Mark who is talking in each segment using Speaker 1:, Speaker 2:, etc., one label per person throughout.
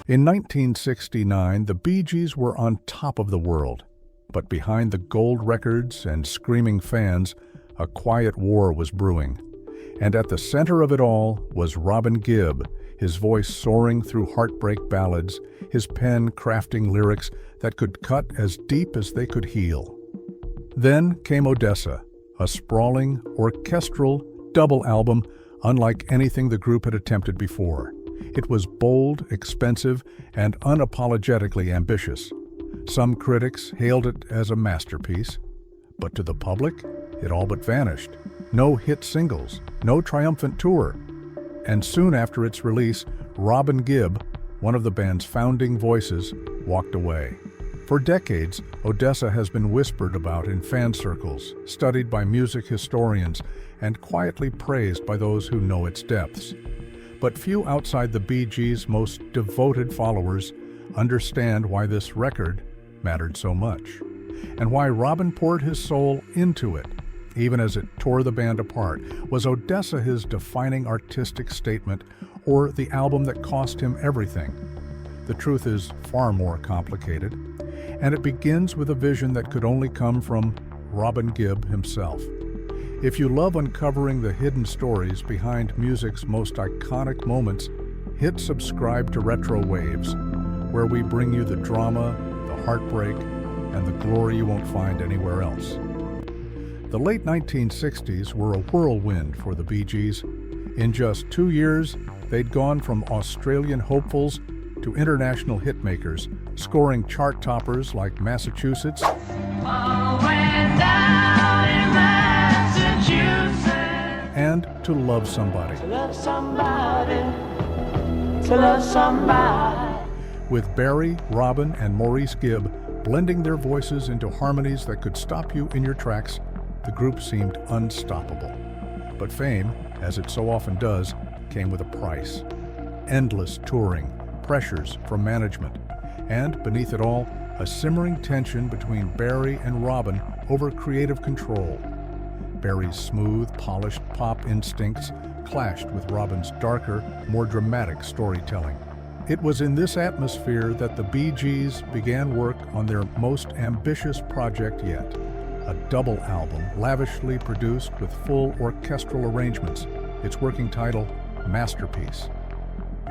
Speaker 1: In 1969, the Bee Gees were on top of the world. But behind the gold records and screaming fans, a quiet war was brewing. And at the center of it all was Robin Gibb, his voice soaring through heartbreak ballads, his pen crafting lyrics that could cut as deep as they could heal. Then came Odessa, a sprawling, orchestral, double album unlike anything the group had attempted before. It was bold, expensive, and unapologetically ambitious. Some critics hailed it as a masterpiece, but to the public, it all but vanished. No hit singles, no triumphant tour. And soon after its release, Robin Gibb, one of the band's founding voices, walked away. For decades, Odessa has been whispered about in fan circles, studied by music historians, and quietly praised by those who know its depths. But few outside the Bee Gees' most devoted followers understand why this record mattered so much, and why Robin poured his soul into it, even as it tore the band apart. Was Odessa his defining artistic statement, or the album that cost him everything? The truth is far more complicated, and it begins with a vision that could only come from Robin Gibb himself. If you love uncovering the hidden stories behind music's most iconic moments, hit subscribe to RetroWaves, where we bring you the drama, the heartbreak, and the glory you won't find anywhere else. The late 1960s were a whirlwind for the Bee Gees. In just 2 years, they'd gone from Australian hopefuls to international hitmakers, scoring chart toppers like Massachusetts and To Love Somebody.
Speaker 2: To love somebody, to love somebody.
Speaker 1: With Barry, Robin, and Maurice Gibb blending their voices into harmonies that could stop you in your tracks, the group seemed unstoppable. But fame, as it so often does, came with a price. Endless touring, pressures from management, and beneath it all, a simmering tension between Barry and Robin over creative control. Barry's smooth, polished pop instincts clashed with Robin's darker, more dramatic storytelling. It was in this atmosphere that the Bee Gees began work on their most ambitious project yet, a double album lavishly produced with full orchestral arrangements, its working title, Masterpiece.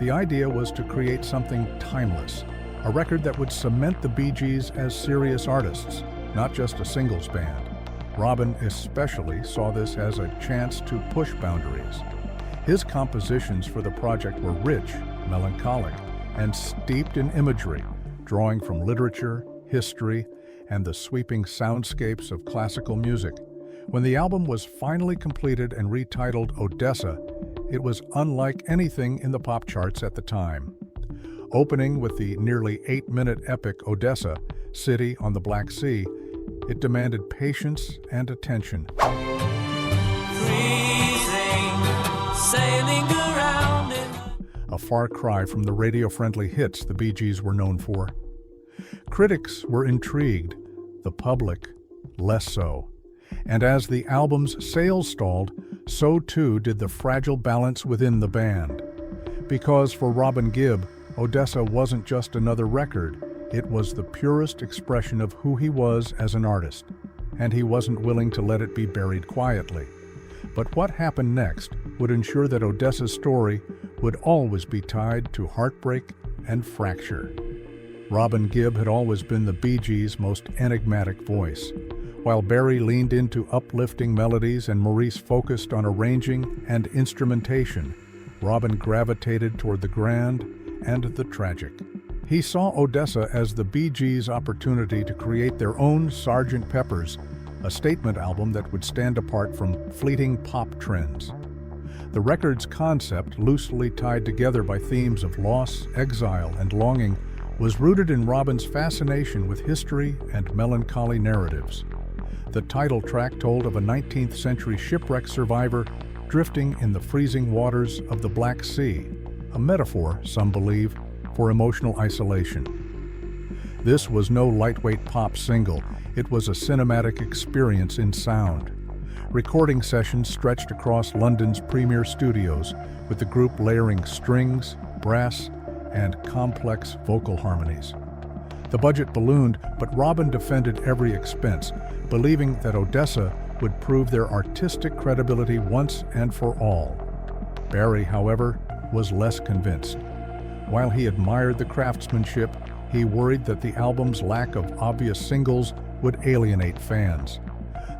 Speaker 1: The idea was to create something timeless, a record that would cement the Bee Gees as serious artists, not just a singles band. Robin especially saw this as a chance to push boundaries. His compositions for the project were rich, melancholic, and steeped in imagery, drawing from literature, history, and the sweeping soundscapes of classical music. When the album was finally completed and retitled Odessa, it was unlike anything in the pop charts at the time. Opening with the nearly 8-minute epic Odessa, City on the Black Sea, it demanded patience and attention.
Speaker 2: Freezing, sailing around in...
Speaker 1: A far cry from the radio-friendly hits the Bee Gees were known for. Critics were intrigued, the public less so. And as the album's sales stalled, so too did the fragile balance within the band. Because for Robin Gibb, Odessa wasn't just another record, it was the purest expression of who he was as an artist, and he wasn't willing to let it be buried quietly. But what happened next would ensure that Odessa's story would always be tied to heartbreak and fracture. Robin Gibb had always been the Bee Gees' most enigmatic voice. While Barry leaned into uplifting melodies and Maurice focused on arranging and instrumentation, Robin gravitated toward the grand and the tragic. He saw Odessa as the Bee Gees' opportunity to create their own Sgt. Pepper's, a statement album that would stand apart from fleeting pop trends. The record's concept, loosely tied together by themes of loss, exile, and longing, was rooted in Robin's fascination with history and melancholy narratives. The title track told of a 19th century shipwreck survivor drifting in the freezing waters of the Black Sea, a metaphor, some believe, for emotional isolation. This was no lightweight pop single, it was a cinematic experience in sound. Recording sessions stretched across London's premier studios, with the group layering strings, brass, and complex vocal harmonies. The budget ballooned, but Robin defended every expense, believing that Odessa would prove their artistic credibility once and for all. Barry, however, was less convinced. While he admired the craftsmanship, he worried that the album's lack of obvious singles would alienate fans.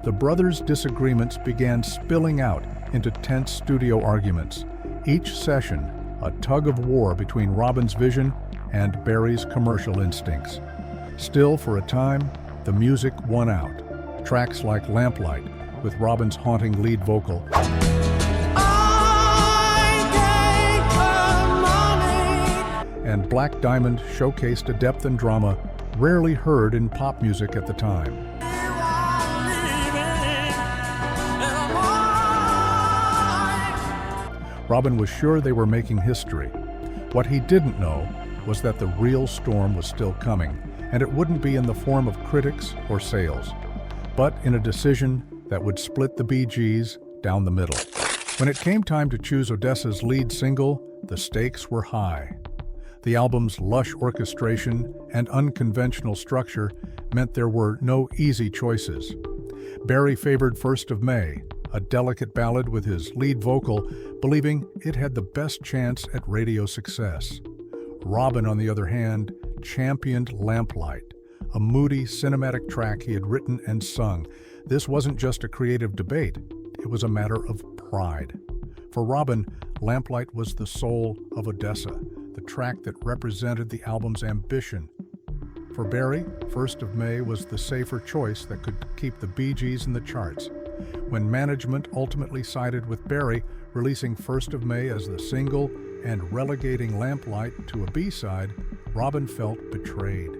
Speaker 1: The brothers' disagreements began spilling out into tense studio arguments, each session a tug of war between Robin's vision and Barry's commercial instincts. Still, for a time, the music won out. Tracks like Lamplight, with Robin's haunting lead vocal, and Black Diamond showcased a depth and drama rarely heard in pop music at the time. Robin was sure they were making history. What he didn't know was that the real storm was still coming, and it wouldn't be in the form of critics or sales, but in a decision that would split the Bee Gees down the middle. When it came time to choose Odessa's lead single, the stakes were high. The album's lush orchestration and unconventional structure meant there were no easy choices. Barry favored First of May, a delicate ballad with his lead vocal, believing it had the best chance at radio success. Robin, on the other hand, championed Lamplight, a moody cinematic track he had written and sung. This wasn't just a creative debate, it was a matter of pride. For Robin, Lamplight was the soul of Odessa, the track that represented the album's ambition. For Barry, First of May was the safer choice that could keep the Bee Gees in the charts. When management ultimately sided with Barry, releasing First of May as the single and relegating Lamplight to a B-side, Robin felt betrayed.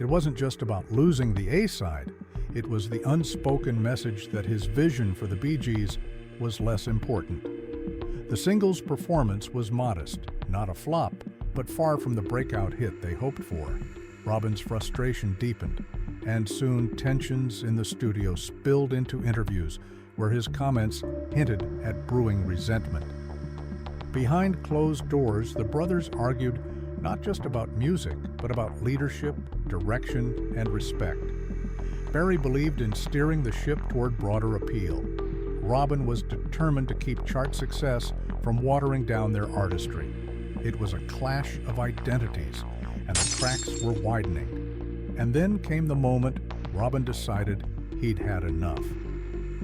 Speaker 1: It wasn't just about losing the A-side, it was the unspoken message that his vision for the Bee Gees was less important. The single's performance was modest, not a flop, but far from the breakout hit they hoped for. Robin's frustration deepened, and soon tensions in the studio spilled into interviews where his comments hinted at brewing resentment. Behind closed doors, the brothers argued not just about music, but about leadership, direction, and respect. Barry believed in steering the ship toward broader appeal. Robin was determined to keep chart success from watering down their artistry. It was a clash of identities, and the cracks were widening. And then came the moment Robin decided he'd had enough.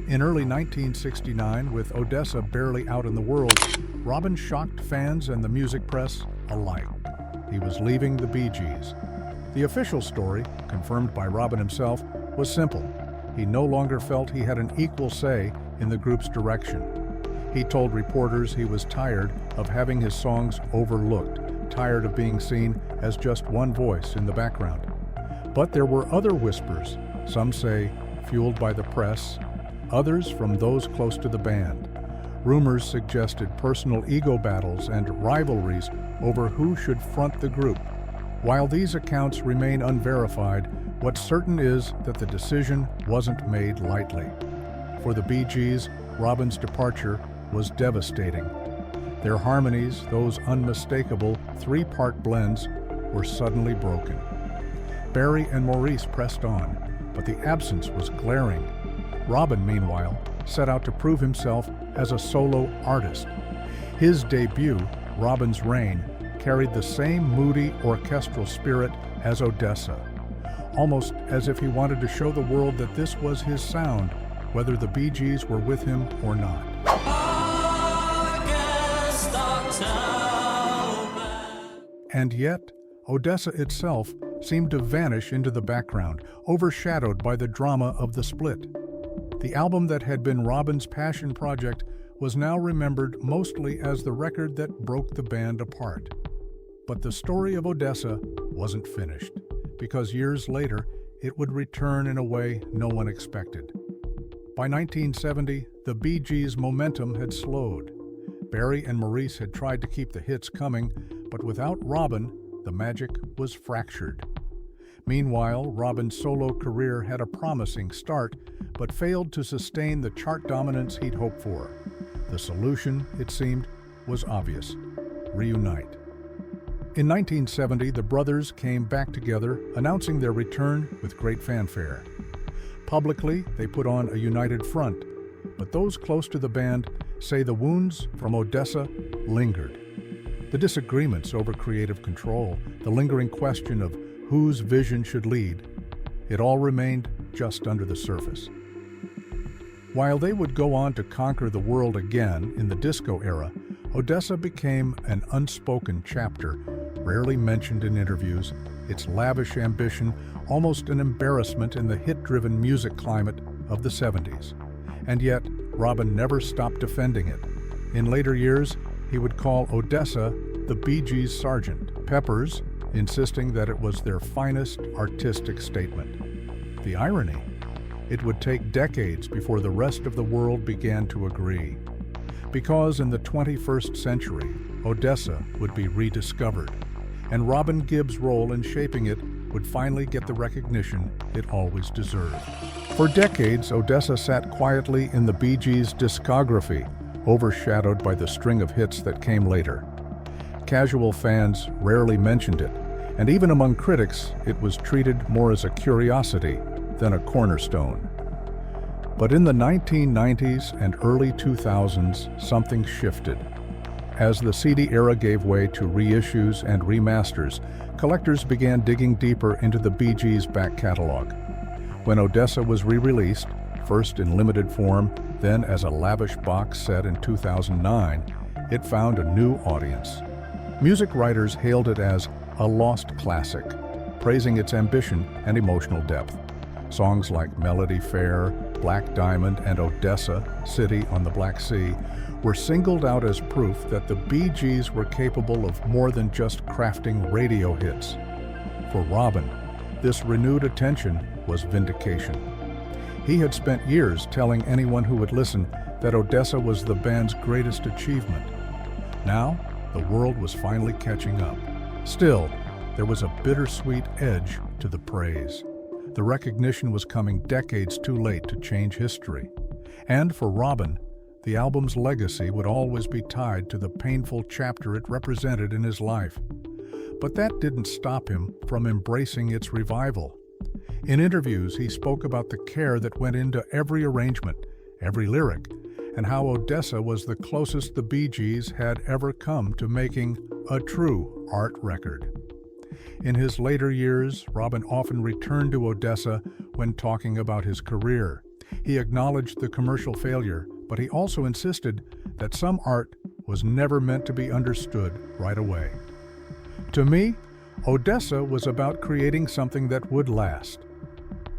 Speaker 1: In early 1969, with Odessa barely out in the world, Robin shocked fans and the music press alike. He was leaving the Bee Gees. The official story, confirmed by Robin himself, was simple. He no longer felt he had an equal say in the group's direction. He told reporters he was tired of having his songs overlooked, tired of being seen as just one voice in the background. But there were other whispers, some say fueled by the press, others from those close to the band. Rumors suggested personal ego battles and rivalries over who should front the group. While these accounts remain unverified, what's certain is that the decision wasn't made lightly. For the Bee Gees, Robin's departure was devastating. Their harmonies, those unmistakable three-part blends, were suddenly broken. Barry and Maurice pressed on, but the absence was glaring. Robin, meanwhile, set out to prove himself as a solo artist. His debut, Robin's Reign, carried the same moody orchestral spirit as Odessa, almost as if he wanted to show the world that this was his sound, whether the Bee Gees were with him or not. And yet, Odessa itself seemed to vanish into the background, overshadowed by the drama of the split. The album that had been Robin's passion project was now remembered mostly as the record that broke the band apart. But the story of Odessa wasn't finished, because years later it would return in a way no one expected. By 1970, the Bee Gees' momentum had slowed. Barry and Maurice had tried to keep the hits coming, but without Robin, the magic was fractured. Meanwhile, Robin's solo career had a promising start, but failed to sustain the chart dominance he'd hoped for. The solution, it seemed, was obvious: reunite. In 1970, the brothers came back together, announcing their return with great fanfare. Publicly, they put on a united front, but those close to the band say the wounds from Odessa lingered. The disagreements over creative control, the lingering question of whose vision should lead, it all remained just under the surface. While they would go on to conquer the world again in the disco era, Odessa became an unspoken chapter, rarely mentioned in interviews, its lavish ambition almost an embarrassment in the hit-driven music climate of the 70s. And yet, Robin never stopped defending it. In later years, he would call Odessa the Bee Gees' Sgt. Pepper's, insisting that it was their finest artistic statement. The irony? It would take decades before the rest of the world began to agree. Because in the 21st century, Odessa would be rediscovered, and Robin Gibb's role in shaping it would finally get the recognition it always deserved. For decades, Odessa sat quietly in the Bee Gees' discography, overshadowed by the string of hits that came later. Casual fans rarely mentioned it, and even among critics, it was treated more as a curiosity than a cornerstone. But in the 1990s and early 2000s, something shifted. As the CD era gave way to reissues and remasters, collectors began digging deeper into the Bee Gees' back catalog. When Odessa was re-released, first in limited form, then as a lavish box set in 2009, it found a new audience. Music writers hailed it as a lost classic, praising its ambition and emotional depth. Songs like Melody Fair, Black Diamond, and Odessa, City on the Black Sea, were singled out as proof that the Bee Gees were capable of more than just crafting radio hits. For Robin, this renewed attention was vindication. He had spent years telling anyone who would listen that Odessa was the band's greatest achievement. Now, the world was finally catching up. Still, there was a bittersweet edge to the praise. The recognition was coming decades too late to change history. And for Robin, the album's legacy would always be tied to the painful chapter it represented in his life. But that didn't stop him from embracing its revival. In interviews, he spoke about the care that went into every arrangement, every lyric, and how Odessa was the closest the Bee Gees had ever come to making a true art record. In his later years, Robin often returned to Odessa when talking about his career. He acknowledged the commercial failure, but he also insisted that some art was never meant to be understood right away. To me, Odessa was about creating something that would last.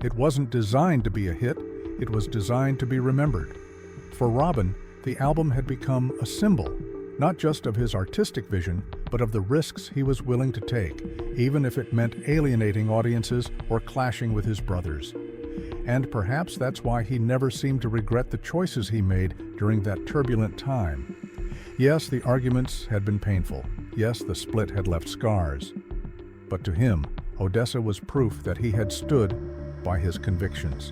Speaker 1: It wasn't designed to be a hit, it was designed to be remembered. For Robin, the album had become a symbol, not just of his artistic vision, but of the risks he was willing to take, even if it meant alienating audiences or clashing with his brothers. And perhaps that's why he never seemed to regret the choices he made during that turbulent time. Yes, the arguments had been painful. Yes, the split had left scars. But to him, Odessa was proof that he had stood by his convictions.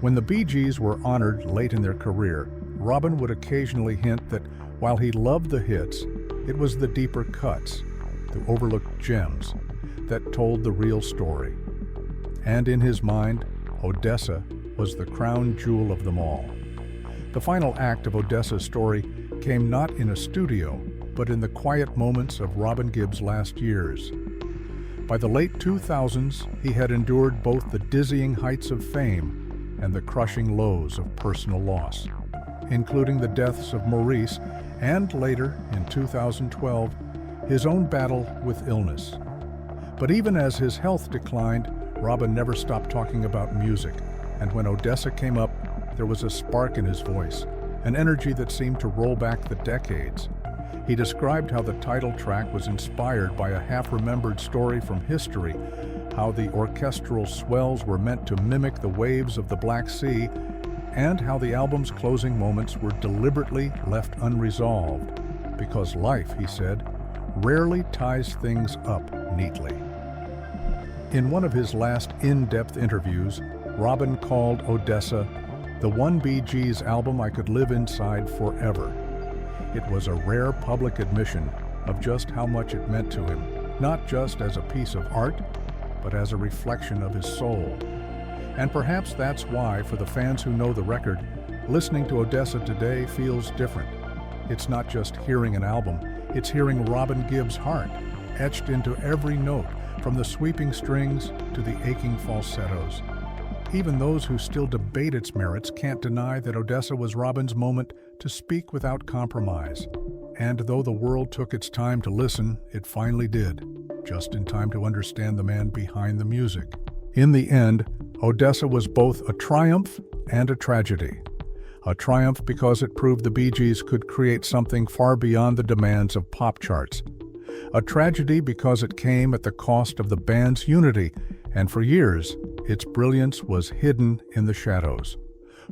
Speaker 1: When the Bee Gees were honored late in their career, Robin would occasionally hint that while he loved the hits, it was the deeper cuts, the overlooked gems, that told the real story. And in his mind, Odessa was the crown jewel of them all. The final act of Odessa's story came not in a studio, but in the quiet moments of Robin Gibb's last years. By the late 2000s, he had endured both the dizzying heights of fame and the crushing lows of personal loss, including the deaths of Maurice and later, in 2012, his own battle with illness. But even as his health declined, Robin never stopped talking about music, and when Odessa came up, there was a spark in his voice, an energy that seemed to roll back the decades. He described how the title track was inspired by a half-remembered story from history, how the orchestral swells were meant to mimic the waves of the Black Sea, and how the album's closing moments were deliberately left unresolved, because life, he said, rarely ties things up neatly. In one of his last in-depth interviews, Robin called Odessa the one Bee Gees album I could live inside forever. It was a rare public admission, of just how much it meant to him, not just as a piece of art, but as a reflection of his soul. And perhaps that's why, for the fans who know the record, listening to Odessa today feels different. It's not just hearing an album, it's hearing Robin Gibb's heart, etched into every note, from the sweeping strings to the aching falsettos. Even those who still debate its merits can't deny that Odessa was Robin's moment to speak without compromise. And though the world took its time to listen, it finally did, just in time to understand the man behind the music. In the end, Odessa was both a triumph and a tragedy. A triumph because it proved the Bee Gees could create something far beyond the demands of pop charts. A tragedy because it came at the cost of the band's unity, and for years, its brilliance was hidden in the shadows.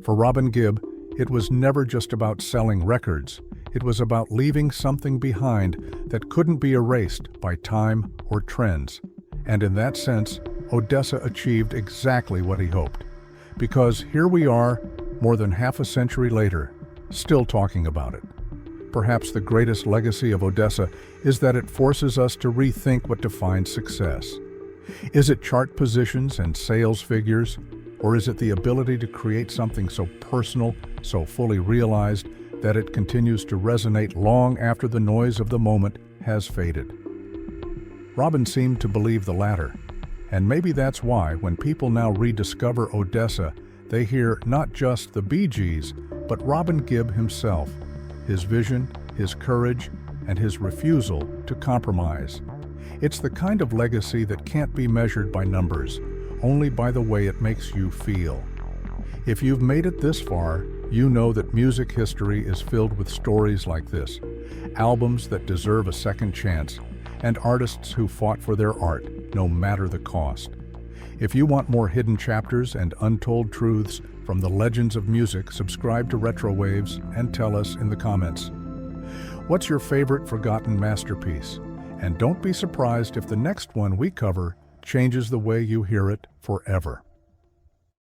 Speaker 1: For Robin Gibb, it was never just about selling records. It was about leaving something behind that couldn't be erased by time or trends. And in that sense, Odessa achieved exactly what he hoped. Because here we are, more than half a century later, still talking about it. Perhaps the greatest legacy of Odessa is that it forces us to rethink what defines success. Is it chart positions and sales figures, or is it the ability to create something so personal, so fully realized, that it continues to resonate long after the noise of the moment has faded? Robin seemed to believe the latter, and maybe that's why, when people now rediscover Odessa, they hear not just the Bee Gees, but Robin Gibb himself, his vision, his courage, and his refusal to compromise. It's the kind of legacy that can't be measured by numbers, only by the way it makes you feel. If you've made it this far, you know that music history is filled with stories like this, albums that deserve a second chance, and artists who fought for their art, no matter the cost. If you want more hidden chapters and untold truths from the legends of music, subscribe to RetroWaves and tell us in the comments. What's your favorite forgotten masterpiece? And don't be surprised if the next one we cover changes the way you hear it forever.